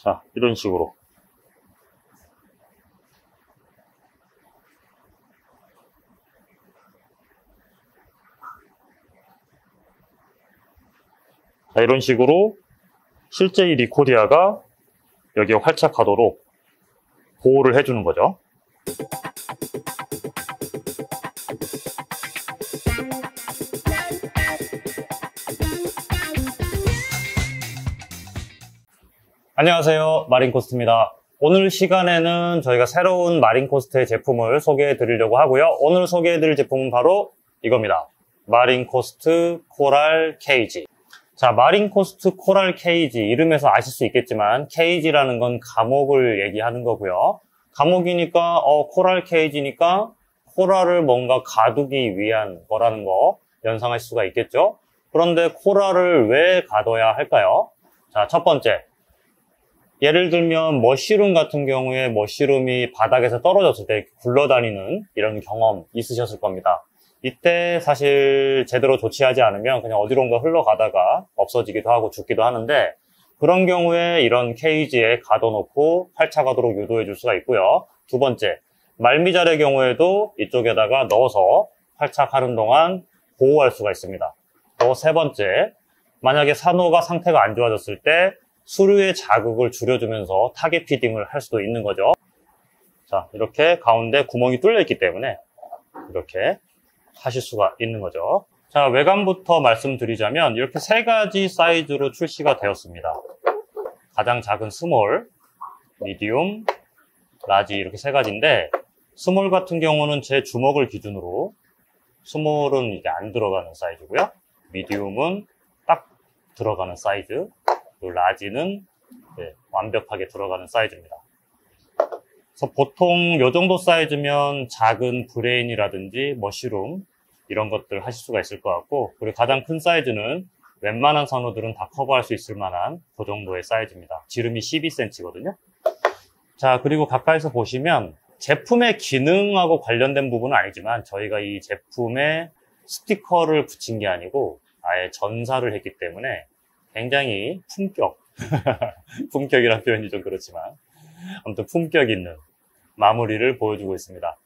자, 이런 식으로. 자, 이런 식으로 실제 이 리코디아가 여기에 활착하도록 보호를 해주는 거죠. 안녕하세요, 마린코스트입니다. 오늘 시간에는 저희가 새로운 마린코스트의 제품을 소개해 드리려고 하고요. 오늘 소개해 드릴 제품은 바로 이겁니다. 마린코스트 코랄 케이지. 자, 마린코스트 코랄 케이지, 이름에서 아실 수 있겠지만 케이지라는 건 감옥을 얘기하는 거고요. 감옥이니까 코랄 케이지니까 코랄을 뭔가 가두기 위한 거라는 거 연상할 수가 있겠죠. 그런데 코랄을 왜 가둬야 할까요? 자, 첫 번째, 예를 들면 머쉬룸 같은 경우에 머쉬룸이 바닥에서 떨어졌을 때 굴러다니는 이런 경험 있으셨을 겁니다. 이때 사실 제대로 조치하지 않으면 그냥 어디론가 흘러가다가 없어지기도 하고 죽기도 하는데, 그런 경우에 이런 케이지에 가둬놓고 활착하도록 유도해 줄 수가 있고요. 두 번째, 말미잘의 경우에도 이쪽에다가 넣어서 활착하는 동안 보호할 수가 있습니다. 또 세 번째, 만약에 산호가 상태가 안 좋아졌을 때 수류의 자극을 줄여주면서 타겟 피딩을 할 수도 있는 거죠. 자, 이렇게 가운데 구멍이 뚫려 있기 때문에 이렇게 하실 수가 있는 거죠. 자, 외관부터 말씀드리자면 이렇게 세 가지 사이즈로 출시가 되었습니다. 가장 작은 스몰, 미디움, 라지, 이렇게 세 가지인데, 스몰 같은 경우는 제 주먹을 기준으로 스몰은 이제 안 들어가는 사이즈고요. 미디움은 딱 들어가는 사이즈, 그리고 라지는 완벽하게 들어가는 사이즈입니다. 그래서 보통 이 정도 사이즈면 작은 브레인이라든지 머쉬룸 이런 것들 하실 수가 있을 것 같고, 그리고 가장 큰 사이즈는 웬만한 산호들은 다 커버할 수 있을 만한 그 정도의 사이즈입니다. 지름이 12cm거든요. 자, 그리고 가까이서 보시면 제품의 기능하고 관련된 부분은 아니지만 저희가 이 제품에 스티커를 붙인 게 아니고 아예 전사를 했기 때문에 굉장히 품격 품격이라는 표현이 좀 그렇지만 아무튼 품격 있는 마무리를 보여주고 있습니다.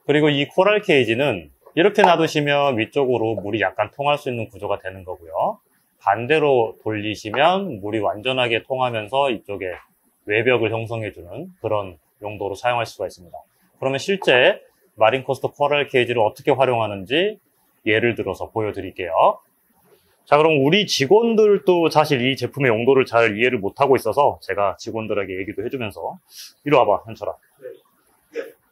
그리고 이 코랄 케이지는 이렇게 놔두시면 위쪽으로 물이 약간 통할 수 있는 구조가 되는 거고요. 반대로 돌리시면 물이 완전하게 통하면서 이쪽에 외벽을 형성해주는 그런 용도로 사용할 수가 있습니다. 그러면 실제 마린코스트 코랄 케이지를 어떻게 활용하는지 예를 들어서 보여드릴게요. 자, 그럼 우리 직원들도 사실 이 제품의 용도를 잘 이해를 못하고 있어서 제가 직원들에게 얘기도 해주면서, 이리 와봐, 현철아.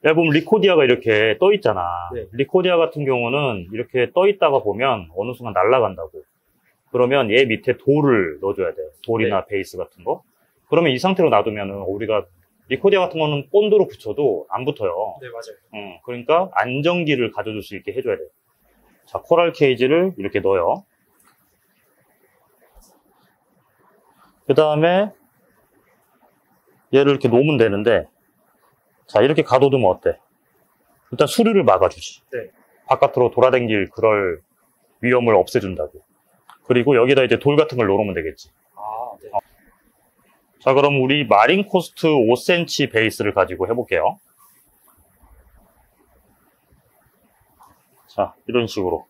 야, 보면 리코디아가 이렇게 떠 있잖아. 네. 리코디아 같은 경우는 이렇게 떠 있다가 보면 어느 순간 날아간다고. 그러면 얘 밑에 돌을 넣어줘야 돼요. 돌이나 베이스 같은 거. 그러면 이 상태로 놔두면은 우리가 리코디아 같은 거는 본드로 붙여도 안 붙어요. 네, 맞아요. 그러니까 안정기를 가져줄 수 있게 해줘야 돼요. 자, 코랄 케이지를 이렇게 넣어요. 그 다음에 얘를 이렇게 놓으면 되는데, 자, 이렇게 가둬두면 어때? 일단 수류를 막아주지. 네. 바깥으로 돌아다닐 그럴 위험을 없애준다고. 그리고 여기다 이제 돌 같은 걸 놓으면 되겠지. 아, 네. 자, 그럼 우리 마린코스트 5cm 베이스를 가지고 해볼게요. 자, 이런 식으로.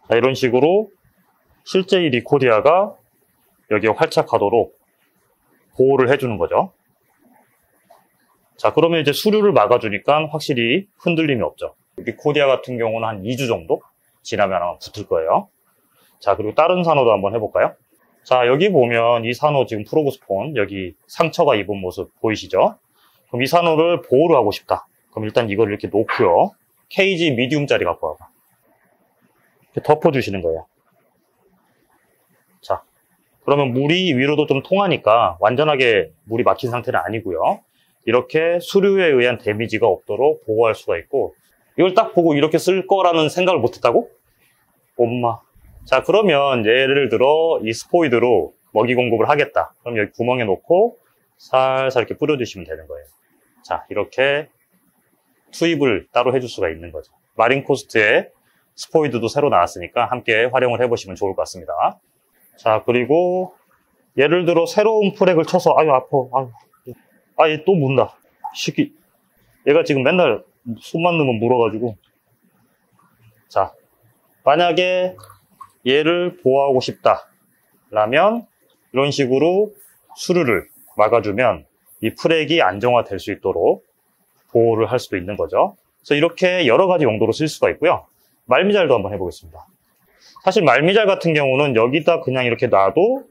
자, 이런 식으로 실제 이 리코디아가 여기에 활착하도록 보호를 해주는 거죠. 자, 그러면 이제 수류를 막아주니까 확실히 흔들림이 없죠. 리코디아 같은 경우는 한 2주 정도 지나면 아마 붙을 거예요. 자, 그리고 다른 산호도 한번 해볼까요? 자, 여기 보면 이 산호 지금 프로브스폰 여기 상처가 입은 모습 보이시죠? 그럼 이 산호를 보호를 하고 싶다. 그럼 일단 이걸 이렇게 놓고요. 케이지 미디움짜리 갖고 와봐. 이렇게 덮어주시는 거예요. 자, 그러면 물이 위로도 좀 통하니까 완전하게 물이 막힌 상태는 아니고요. 이렇게 수류에 의한 데미지가 없도록 보호할 수가 있고, 이걸 딱 보고 이렇게 쓸 거라는 생각을 못했다고? 엄마. 자, 그러면 예를 들어 이 스포이드로 먹이 공급을 하겠다. 그럼 여기 구멍에 놓고 살살 이렇게 뿌려주시면 되는 거예요. 자, 이렇게 투입을 따로 해줄 수가 있는 거죠. 마린코스트에 스포이드도 새로 나왔으니까 함께 활용을 해보시면 좋을 것 같습니다. 자, 그리고 예를 들어 새로운 프렉을 쳐서 아유 아파, 얘 또 문다. 시기. 얘가 지금 맨날 손만 넣으면 물어가지고. 자, 만약에 얘를 보호하고 싶다 라면 이런 식으로 수류를 막아주면 이 프렉이 안정화될 수 있도록 보호를 할 수도 있는 거죠. 그래서 이렇게 여러 가지 용도로 쓸 수가 있고요. 말미잘도 한번 해보겠습니다. 사실 말미잘 같은 경우는 여기다 그냥 이렇게 놔도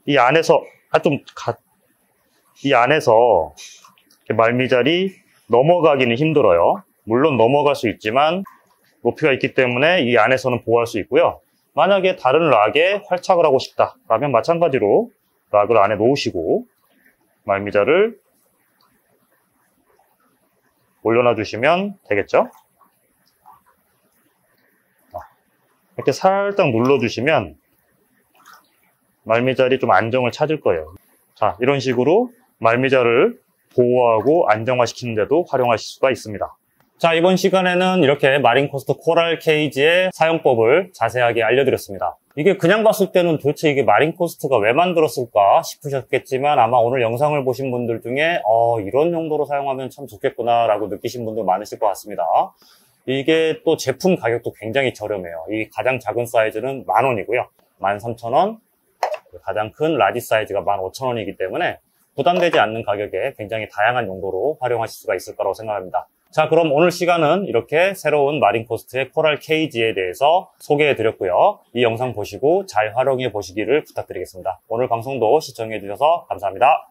이 안에서 이 안에서 말미잘이 넘어가기는 힘들어요. 물론 넘어갈 수 있지만 높이가 있기 때문에 이 안에서는 보호할 수 있고요. 만약에 다른 락에 활착을 하고 싶다 라면 마찬가지로 락을 안에 놓으시고 말미잘을 올려놔 주시면 되겠죠. 이렇게 살짝 눌러주시면 말미잘이 좀 안정을 찾을 거예요. 자, 이런 식으로 말미잘을 보호하고 안정화시키는 데도 활용하실 수가 있습니다. 자, 이번 시간에는 이렇게 마린코스트 코랄 케이지의 사용법을 자세하게 알려드렸습니다. 이게 그냥 봤을 때는 도대체 이게 마린코스트가 왜 만들었을까 싶으셨겠지만 아마 오늘 영상을 보신 분들 중에 이런 용도로 사용하면 참 좋겠구나 라고 느끼신 분들 많으실 것 같습니다. 이게 또 제품 가격도 굉장히 저렴해요. 이 가장 작은 사이즈는 10,000원이고요. 13,000원, 가장 큰 라지 사이즈가 15,000원이기 때문에 부담되지 않는 가격에 굉장히 다양한 용도로 활용하실 수가 있을 거라고 생각합니다. 자, 그럼 오늘 시간은 이렇게 새로운 마린코스트의 코랄 케이지에 대해서 소개해 드렸고요. 이 영상 보시고 잘 활용해 보시기를 부탁드리겠습니다. 오늘 방송도 시청해 주셔서 감사합니다.